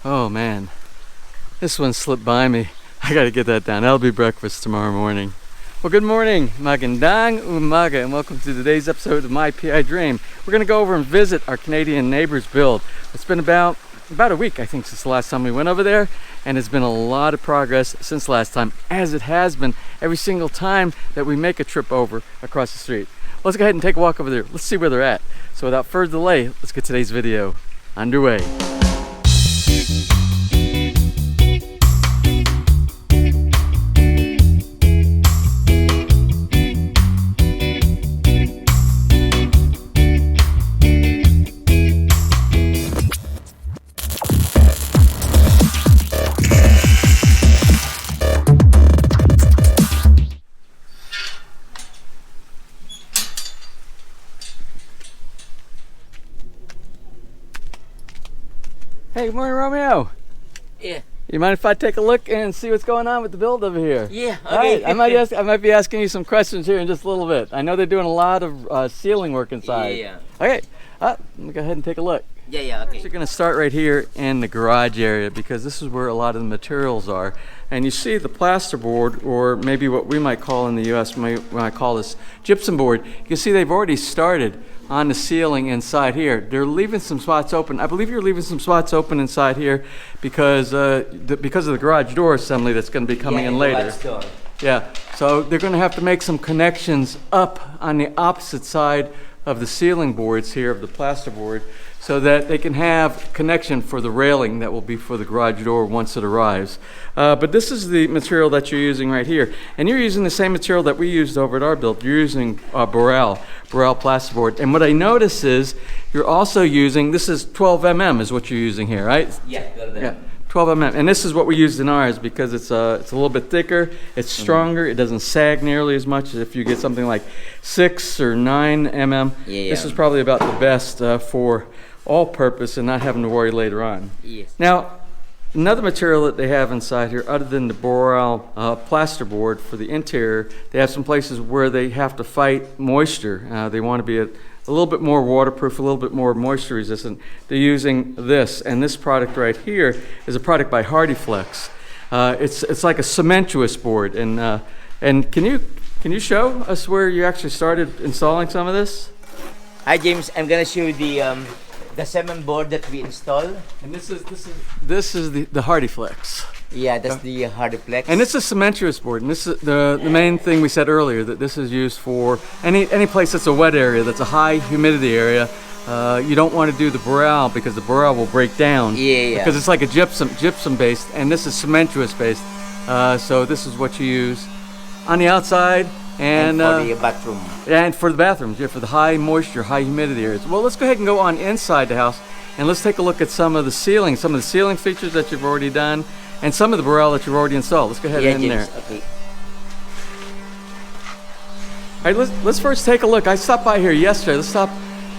Oh man, this one slipped by me. I gotta get that down. That'll be breakfast tomorrow morning. Well, good morning, magandang umaga, and welcome to today's episode of My PI Dream. We're gonna go over and visit our Canadian neighbor's build. It's been about a week, I think, since the last time we went over there, and it's been a lot of progress since last time, as it has been every single time that we make a trip over across the street. Let's go ahead and take a walk over there. Let's see where they're at. So without further delay, let's get today's video underway. Hey, good morning, Romeo. Yeah. You mind if I take a look and see what's going on with the build over here? Yeah. Okay. All right. I might be asking you some questions here in just a little bit. I know they're doing a lot of ceiling work inside. Yeah. Okay. Let me go ahead and take a look. Yeah. Okay. We're going to start right here in the garage area because this is where a lot of the materials are. And you see the plasterboard, or maybe what we might call in the U.S. we might call this gypsum board. You can see they've already started on the ceiling inside here. They're leaving some spots open. I believe you're leaving some spots open inside here because of the garage door assembly that's going to be coming in later. Yeah, so they're going to have to make some connections up on the opposite side of the ceiling boards here, of the plasterboard, so that they can have connection for the railing that will be for the garage door once it arrives. But this is the material that you're using right here. And you're using the same material that we used over at our build. You're using Boral plasterboard. And what I notice is you're also using, this is 12 mm is what you're using here, right? Yeah, 12 mm. Yeah, 12 mm. And this is what we used in ours because it's a little bit thicker, it's stronger, it doesn't sag nearly as much as if you get something like 6 or 9 mm. Yeah. This is probably about the best for all purpose and not having to worry later on. Yes. Now, another material that they have inside here, other than the Boral plasterboard for the interior, they have some places where they have to fight moisture. They want to be a little bit more waterproof, a little bit more moisture resistant. They're using this, and this product right here is a product by Hardie Flex. It's like a cementuous board, and can you show us where you actually started installing some of this? Hi James, I'm gonna show you the cement board that we installed. And this is the Hardie Flex. Yeah, that's the Hardie Flex. And it's a cementuous board, and this is the main thing we said earlier, that this is used for any place that's a wet area, that's a high humidity area. You don't want to do the Boral because the Boral will break down. Yeah. Because it's like a gypsum based, and this is cementuous based. So this is what you use on the outside. And for the bathroom. And for the bathrooms, yeah, for the high moisture, high humidity areas. Well, let's go ahead and go on inside the house, and let's take a look at some of the ceiling features that you've already done, and some of the Boral that you've already installed. Let's go ahead and in James, there. Okay. All right, let's first take a look. I stopped by here yesterday.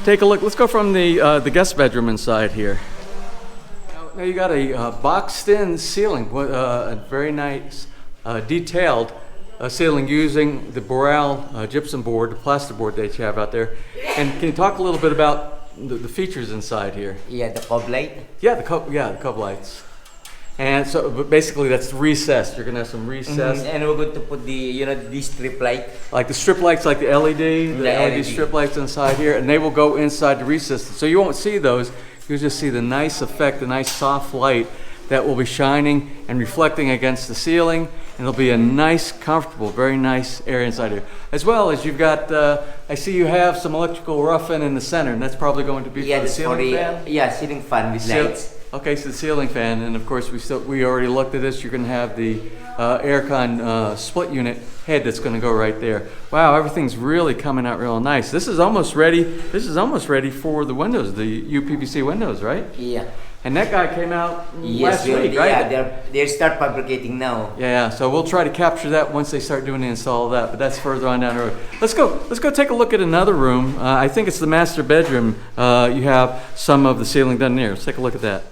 Take a look. Let's go from the guest bedroom inside here. Now you got a boxed-in ceiling, a very nice, detailed ceiling using the Boral gypsum board, the plasterboard that you have out there. And can you talk a little bit about the features inside here? Yeah, the cove light. Yeah, the cove lights. And so, but basically, that's recessed. You're gonna have some recessed. And we're going to put the strip light. Like the strip lights, like the LED, the LED strip lights inside here, and they will go inside the recess. So you won't see those. You'll just see the nice effect, the nice soft light that will be shining and reflecting against the ceiling, and it'll be a nice, comfortable, very nice area inside here. As well as you've got, I see you have some electrical rough-in in the center, and that's probably going to be for the ceiling fan? Yeah, ceiling fan with lights. Okay, so the ceiling fan, and of course we already looked at this. You're going to have the aircon split unit head that's going to go right there. Wow, everything's really coming out real nice. This is almost ready. This is almost ready for the windows, the UPVC windows, right? Yeah. And that guy came out last week, right? Yeah, they start fabricating now. Yeah, so we'll try to capture that once they start doing the install of that, but that's further on down the road. Let's go take a look at another room. I think it's the master bedroom. You have some of the ceiling done there. Let's take a look at that.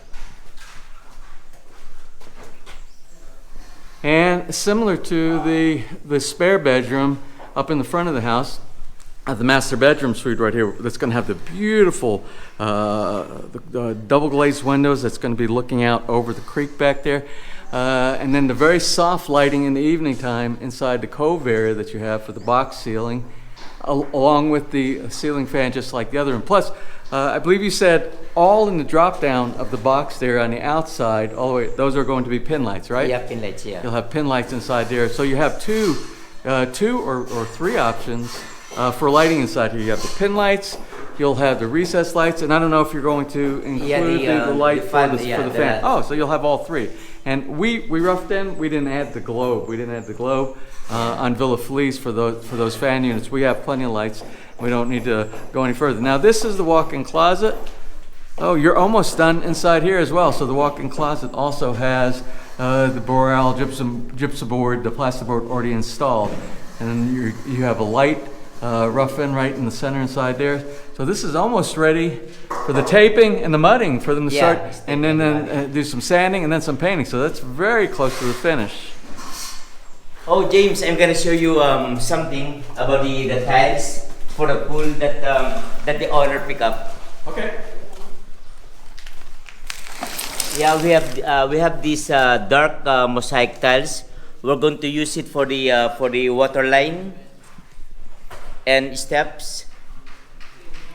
And similar to the spare bedroom up in the front of the house, the master bedroom suite right here that's going to have the beautiful the double glazed windows that's going to be looking out over the creek back there. And then the very soft lighting in the evening time inside the cove area that you have for the box ceiling, along with the ceiling fan just like the other. And plus, I believe you said all in the drop down of the box there on the outside, all the way, those are going to be pin lights, right? Yeah, pin lights, yeah. You'll have pin lights inside there. So you have two or three options for lighting inside here. You have the pin lights, you'll have the recessed lights, and I don't know if you're going to include the light for the fan. Oh, so you'll have all three. And we roughed in, we didn't add the globe. We didn't add the globe on Villa Feliz for those fan units. We have plenty of lights. We don't need to go any further. Now this is the walk-in closet. Oh, you're almost done inside here as well. So the walk-in closet also has the Boreal gypsum board, the plasterboard already installed. And you have a light rough in right in the center inside there. So this is almost ready for the taping and the mudding for them to start, and then do some sanding and then some painting. So that's very close to the finish. Oh, James, I'm gonna show you something about the tiles for the pool that the owner picked up. Okay. Yeah, we have these dark mosaic tiles. We're going to use it for the water line and steps.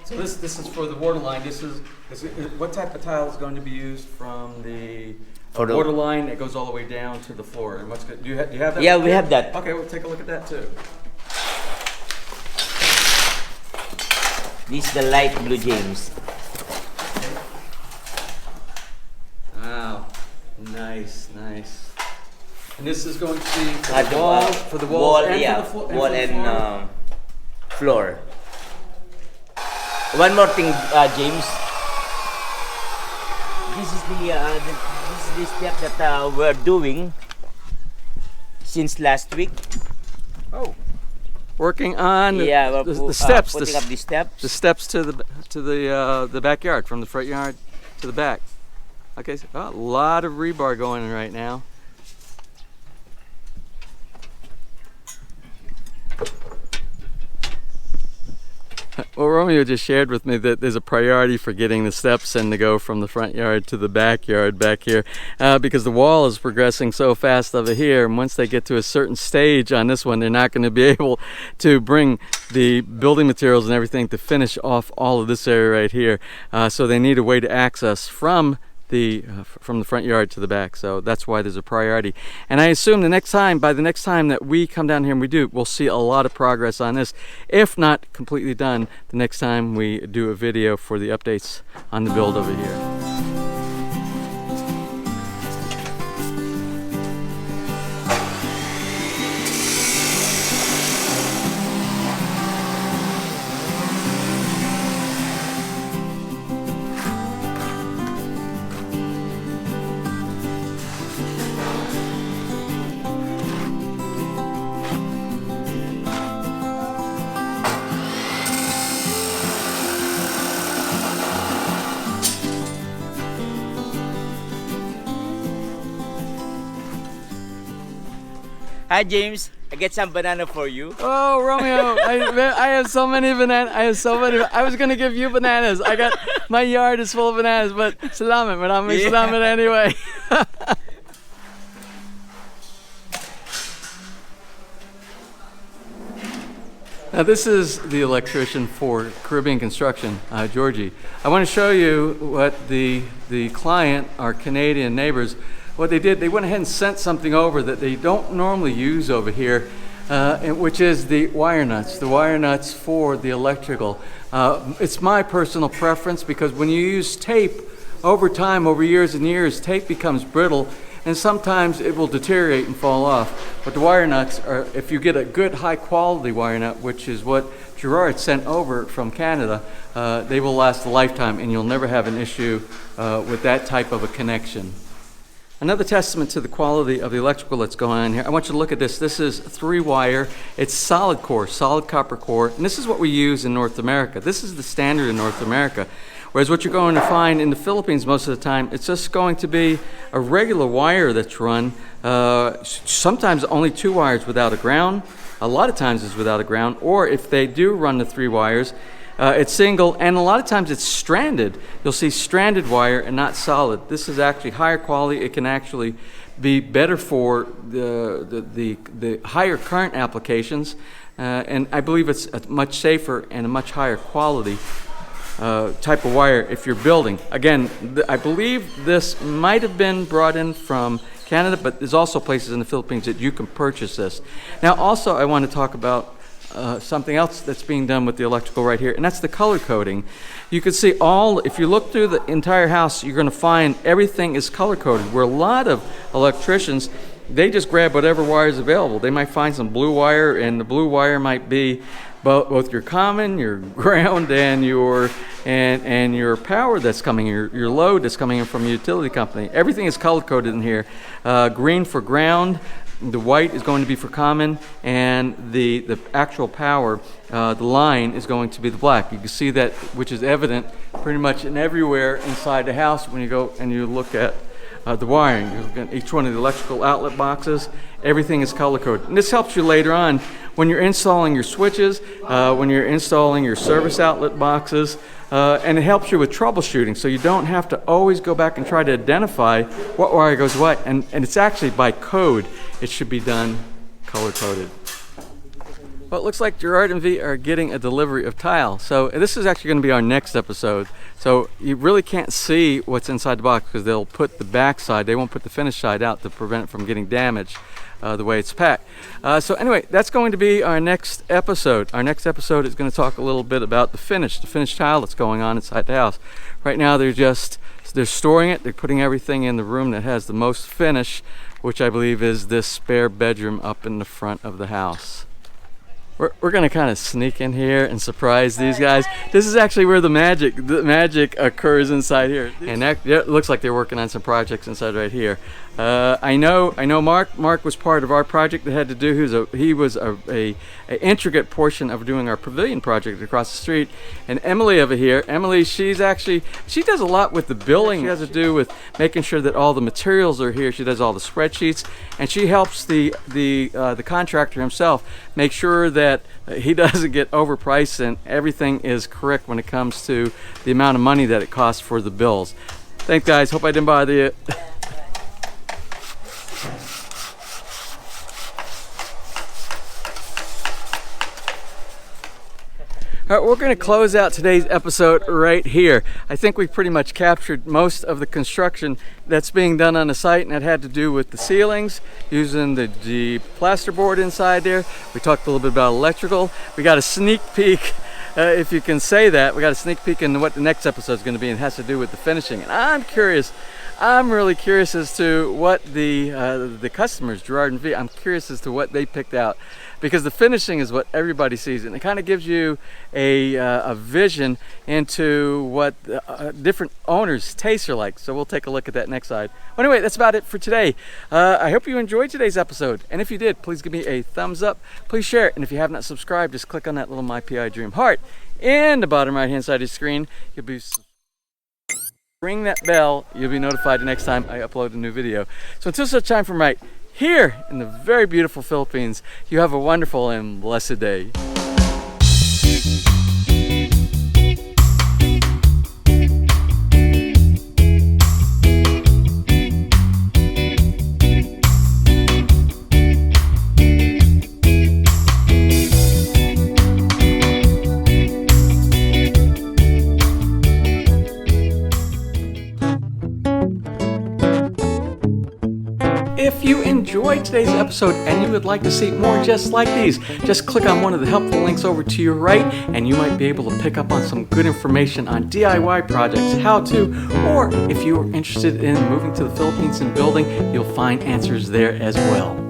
So this is for the water line. What type of tile is going to be used from the water line that goes all the way down to the floor? And do you have that? Yeah, we have that. Okay, we'll take a look at that too. This is the light blue, James. Wow, nice. And this is going to be for the wall, and floor. One more thing, James. This is the step that we're doing since last week. Oh, working on the steps. Putting up the steps. The steps to the backyard, from the front yard to the back. Okay, so a lot of rebar going in right now. Well, Romeo just shared with me that there's a priority for getting the steps in to go from the front yard to the backyard back here because the wall is progressing so fast over here, and once they get to a certain stage on this one, they're not going to be able to bring the building materials and everything to finish off all of this area right here. So they need a way to access from the front yard to the back, so that's why there's a priority. And I assume by the next time that we come down here and we'll see a lot of progress on this, if not completely done, the next time we do a video for the updates on the build over here. Hi, James. I get some banana for you. Oh, Romeo, I have so many bananas. I was going to give you bananas. My yard is full of bananas, but salamat, maraming salamat anyway. Now this is the electrician for Caribbean Construction, Georgie. I want to show you what the client, our Canadian neighbors, what they did. They went ahead and sent something over that they don't normally use over here, which is the wire nuts for the electrical. It's my personal preference because when you use tape over time, over years and years, tape becomes brittle and sometimes it will deteriorate and fall off. But the wire nuts are, if you get a good high quality wire nut, which is what Gerard sent over from Canada, they will last a lifetime and you'll never have an issue with that type of a connection. Another testament to the quality of the electrical that's going on here, I want you to look at this. This is 3-wire. It's solid core, solid copper core, and this is what we use in North America. This is the standard in North America. Whereas what you're going to find in the Philippines most of the time, it's just going to be a regular wire that's run, sometimes only 2 wires without a ground, a lot of times is without a ground, or if they do run the 3 wires, it's single, and a lot of times it's stranded. You'll see stranded wire and not solid. This is actually higher quality. It can actually be better for the higher current applications, and I believe it's a much safer and a much higher quality type of wire if you're building. Again, I believe this might have been brought in from Canada, but there's also places in the Philippines that you can purchase this. Now, also, I want to talk about something else that's being done with the electrical right here, and that's the color coding. You can see if you look through the entire house, you're going to find everything is color coded, where a lot of electricians, they just grab whatever wire is available. They might find some blue wire, and the blue wire might be both your common, your ground, and your power that's coming, your load that's coming in from a utility company. Everything is color coded in here. Green for ground, the white is going to be for common, and the actual power, the line, is going to be the black. You can see that, which is evident pretty much in everywhere inside the house when you go and you look at the wiring. You look at each one of the electrical outlet boxes. Everything is color coded, and this helps you later on when you're installing your switches, when you're installing your service outlet boxes, and it helps you with troubleshooting, so you don't have to always go back and try to identify what wire goes what, and it's actually by code. It should be done color coded. Well, it looks like Gerard and V are getting a delivery of tile. So this is actually going to be our next episode. So you really can't see what's inside the box because they'll put the back side, they won't put the finished side out to prevent it from getting damaged the way it's packed. So anyway, that's going to be our next episode. Our next episode is going to talk a little bit about the finished tile that's going on inside the house. Right now they're storing it. They're putting everything in the room that has the most finish, which I believe is this spare bedroom up in the front of the house. We're going to kind of sneak in here and surprise these guys. This is actually where the magic occurs inside here. And it looks like they're working on some projects inside right here. I know Mark was part of our project that had to do, he was a intricate portion of doing our pavilion project across the street. And Emily over here, she does a lot with the billing. She has to do with making sure that all the materials are here. She does all the spreadsheets, and she helps the contractor himself make sure that he doesn't get overpriced and everything is correct when it comes to the amount of money that it costs for the bills. Thanks, guys. Hope I didn't bother you. All right, we're going to close out today's episode right here. I think we've pretty much captured most of the construction that's being done on the site, and that had to do with the ceilings, using the plasterboard inside there. We talked a little bit about electrical. We got a sneak peek, if you can say that. We got a sneak peek into what the next episode is going to be, and it has to do with the finishing. And I'm really curious as to what the customers, Gerard and V, I'm curious as to what they picked out, because the finishing is what everybody sees, and it kind of gives you a vision into what different owners' tastes are like. So we'll take a look at that next slide. Well, anyway, that's about it for today. I hope you enjoyed today's episode, and if you did, please give me a thumbs up. Please share it, and if you have not subscribed, just click on that little MPID dream heart in the bottom right hand side of your screen. You'll be ring that bell. You'll be notified the next time I upload a new video. So until such time from right here in the very beautiful Philippines, you have a wonderful and blessed day. If you enjoyed today's episode and you would like to see more just like these, just click on one of the helpful links over to your right, and you might be able to pick up on some good information on DIY projects, how to, or if you are interested in moving to the Philippines and building, you'll find answers there as well.